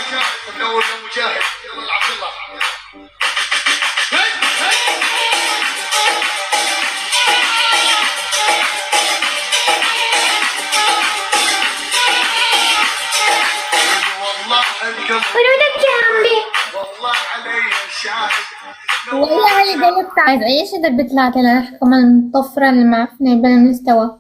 منور يا مجاهد، يلا العب يلا. ورودك يا عمي. والله علي شاهد. والله علي قلبت عايز اي شيء دبت ثلاثة لنحكم الطفرة المعفنة بالمستوى.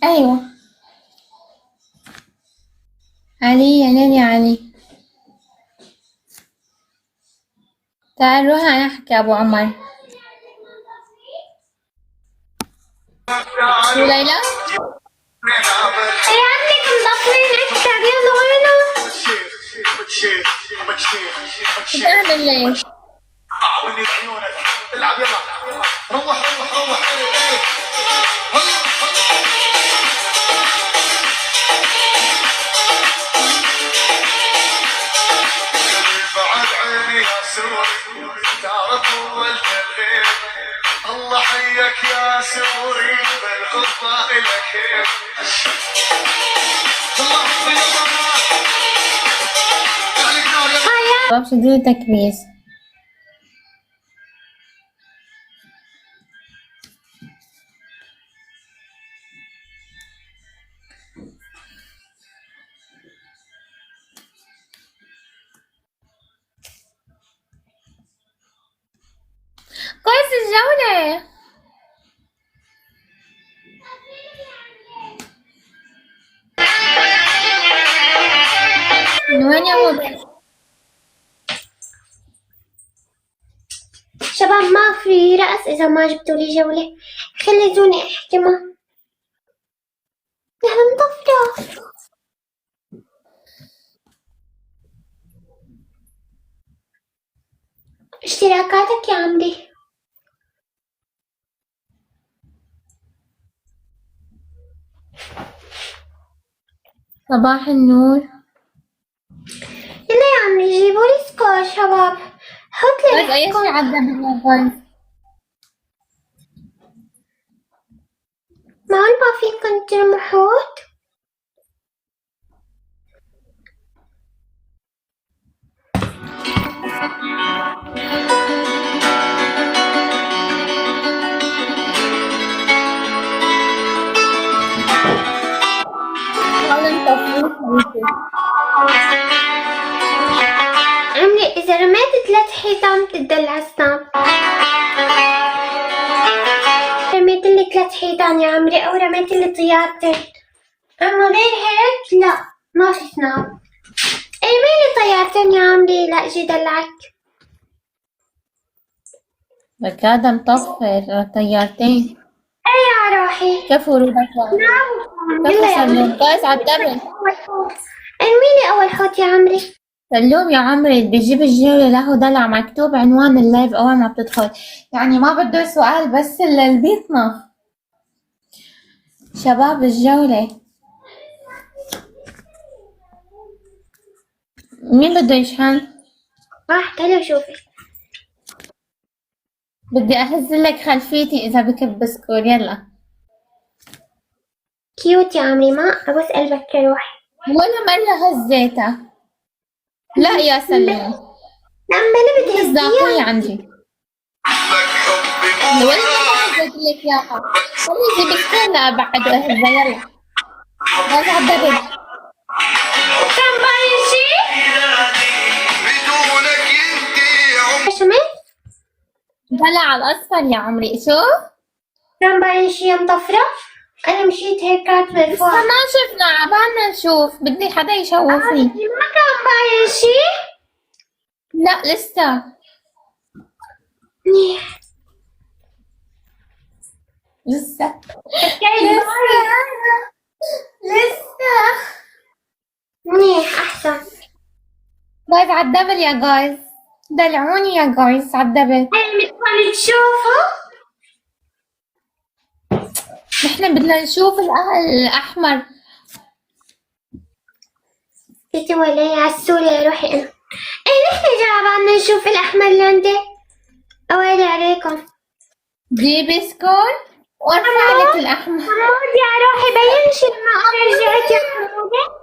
ايوه علي يا ليل يا علي، تعال روح انا احكي ابو عمر. شو ليلى؟ يا عمي مضفرين اكثر، يلا وينه؟ شو تعمل ليش؟ اعطني بعيونك، العب يلا. روح بعد عيني يا سوري، تعرف ولت الغير. الله حيك يا سوري، بالغربة إلك خير. شباب شدوا تكبيس. كويس الجولة. من وين يا مبارك؟ شباب ما في رأس إذا ما جبتوا لي جولة، خليتوني أحكي ما نحن مطفرة. اشتراكاتك يا عمري. صباح النور. يلا يا عمري جيبولي سكور شباب، حط لي بس اي شي عدى بالموبايل. معقول ما فيكن ترمحوت؟ عمري إذا رميت 3 حيطان بتدلع سناب. رميت لي 3 حيطان يا عمري، أو رميت لي طيارتين، أما غير هيك لا ما في سناب. ارمي لي طيارتين يا عمري لا اجي دلعك. لك هذا مطفر طيارتين. اي يا روحي كيف ورودك؟ كيف سلوم؟ كويس عالدبل. ارمي لي أول حوت يا عمري. سلوم يا عمري اللي بيجيب الجولة له دلع، مكتوب عنوان اللايف أول ما بتدخل، يعني ما بده سؤال بس اللي بيطنخ. شباب الجولة مين بده يشحن؟ راح تعالي شوفي. بدي أهز لك خلفيتي إذا بكب سكور. يلا كيوت يا عمري، ما أبوس قلبك يا روحي. ولا مرة هزيتها. لا يا سلوم بلا مصداقية بتهزيها. عندي. ولا مرة هزيت لك إياها. خلي جيب سكور لأبعد وأهزها. يلا بس عالدبل. كان باين شي؟ بدونك انتي شمال؟ دلع على الأصفر يا عمري. شو؟ كان باين شي يا مطفرة؟ أنا مشيت هيك كاتبة لسه فوق. ما شفنا، عبالنا نشوف. بدي حدا يشوفني. ما كان باين شي؟ لا لسه. منيح. لسه منيح أحسن. جايز عالدبل يا جايز، دلعوني يا جايز عالدبل. هاي بدكم تشوفوا؟ نحن بدنا نشوف الأحمر. تيتي ولا عسولة روحي انا. ايه نحن جربنا نشوف الاحمر لندي. اويلي عليكم. جيبي سكون وارفع لك الاحمر. حمود يا روحي بينش لما انا رجعت يا حمودة.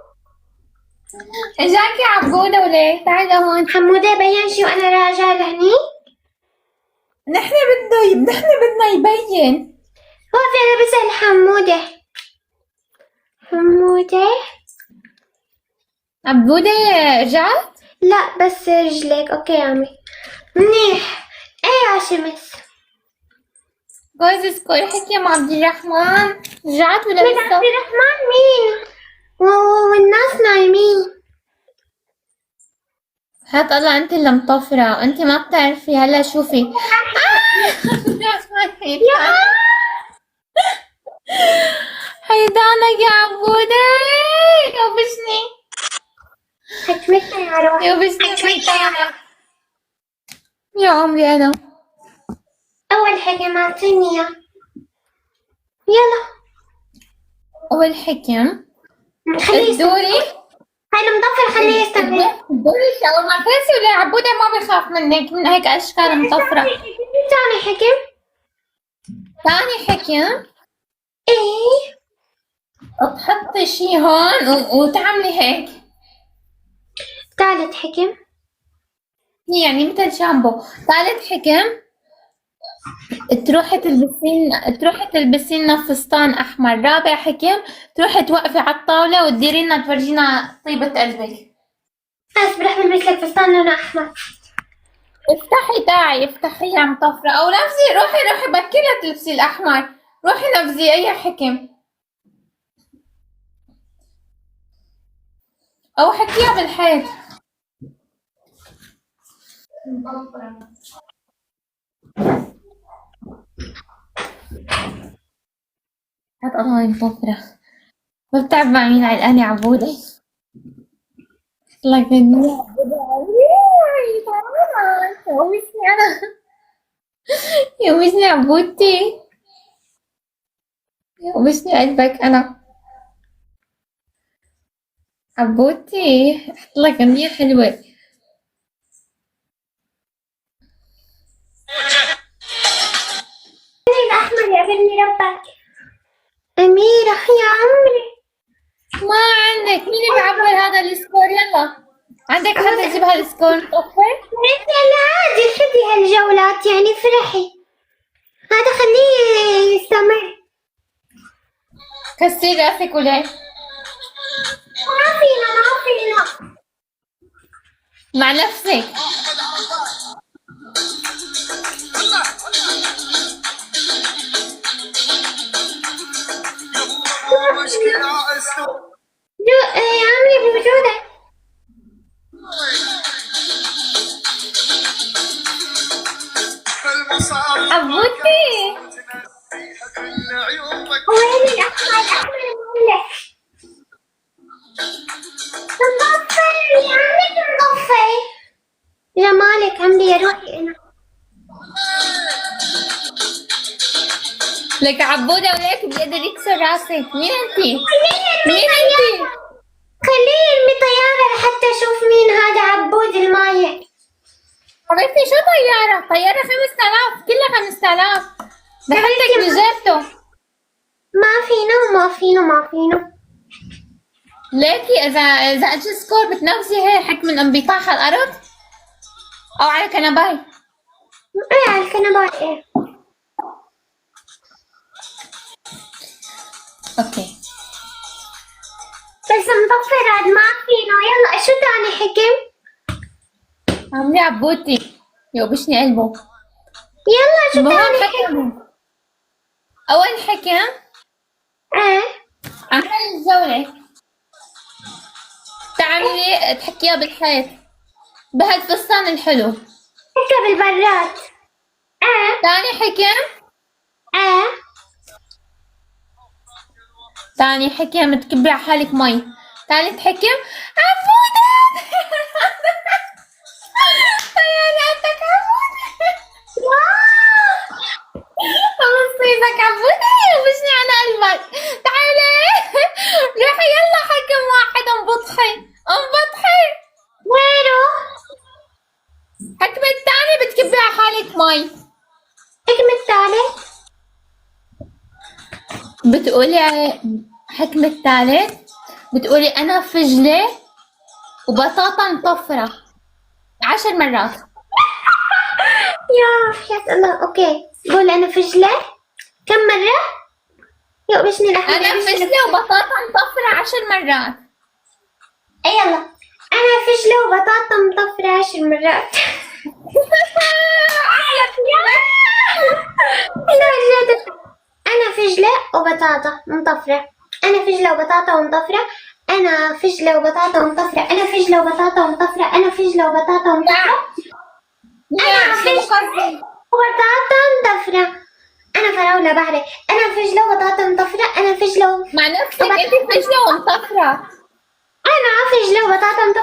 اجاكي عبودة وليه؟ تعالي هون. حمودة بينش وانا راجعة لهني. نحن بدنا يبين. هو في انا بسأل حمودة. حمودة. عبودة رجعت؟ لا بس رجلك اوكي يا عمي. منيح. ايه يا شمس. جوز سكول حكي مع عبد الرحمن. رجعت ولا من عبد لسه؟ الرحمن مين؟ والناس نايمين. هات الله انت اللي مطفرة، انت ما بتعرفي. هلا شوفي. حيدانك يا عبودة. يوبسني حكمتنا يا روحي. يوبسني حيدانك يا عمري انا. اول حاجة ما اعطيني اياه. يلا اول حكم خليه يستمر. الدوري. هاي المطفر خليه يستمر. الدوري شو ما تنسي ولا عبودة ما بخاف منك من هيك اشكال مطفرة. تاني حكم. ثاني حكم ايه تحطي شي هون وتعملي هيك، ثالث حكم. يعني مثل شامبو. ثالث حكم تروحي تلبسين لنا فستان احمر. رابع حكم تروحي توقفي على الطاولة وتديري لنا تفرجينا طيبة قلبك. بس رح بلبس لك فستان لونه احمر. افتحي داعي افتحي يا مطفرة، او نفسي روحي بكرة تلبسي الاحمر. روحي نفسي اي حكم او حكيها بالحيط. هات الله مطفرة. ما بتعرف مع مين علقانة عبودة. لك يا يومسني انا. يومسني عبودتي. يومسني قلبك انا عبودتي. احط لك منيح حلوة. الاحمر يا ابني ربك. اميرة يا عمري. ما عندك مين بعبر هذا السكور؟ يلا عندك حدا يجيب هالسكور مطفر؟ انت لا عادي خدي هالجولات يعني فرحي. هذا خليه يستمر. كسري راسك وليه؟ ما فينا. مع نفسك. مشكلة اسلوب يا عمري بوجودك. المصاب عبودتي كل عيوبك. وين الأحمر المولع؟ مطفر يا عمي مطفر. جمالك عمري يا روحي أنا. لك عبودة وليك بيقدر يكسر راسك. مين انتي؟ مين انتي؟ خليه يرمي طيارة لحتى أشوف مين هذا عبود المايع. حبيبتي شو طيارة؟ طيارة 5000 كلها 5000. دخلتك بجيبته. ما فينه. ليكي اذا اجى سكور بتنفسي هيك حك من انبطاح على الارض او على الكنباي. ايه على الكنبات ايه. اوكي بس مطفر عاد ما فينه. يلا شو تاني حكم؟ عمري عبودتي يوبشني قلبه. يلا شو المهم تاني حكم؟ حكم. اول حكم ايه عمل الجولة تعملي تحكيها بالحيط بهالفستان الحلو. حكى بالبراد. ايه ثاني حكم ايه ثاني حكم تكبي على حالك مي. ثالث حكم عبودة. طيارتك عبودة. خلصيتك عبودة وبشني على قلبك. تعالي روحي يلا حكم واحد انبطحي بتقولي حكم الثالث، بتقولي أنا فجلة وبطاطا مطفرة 10 مرات. يا حياة الله. اوكي قول انا فجلة كم مرة؟ يا بشني لحظة. أنا فجلة وبطاطا مطفرة 10 مرات. اي يلا. انا فجلة وبطاطا مطفرة 10 مرات. لا جد. انا فجلة وبطاطا مطفرة. انا فجلة وبطاطا ومطفرة. انا فجلة وبطاطا ومطفرة. انا فجلة وبطاطا ومطفرة. انا فجلة وبطاطا ومطفرة. أنا فجلة وبطاطا مطفرة. انا فراولة بحري. انا فجلة وبطاطا مطفرة. انا فجلة مع نفسك أنت فجلة ومطفرة. انا فجلة وبطاطا مطفرة.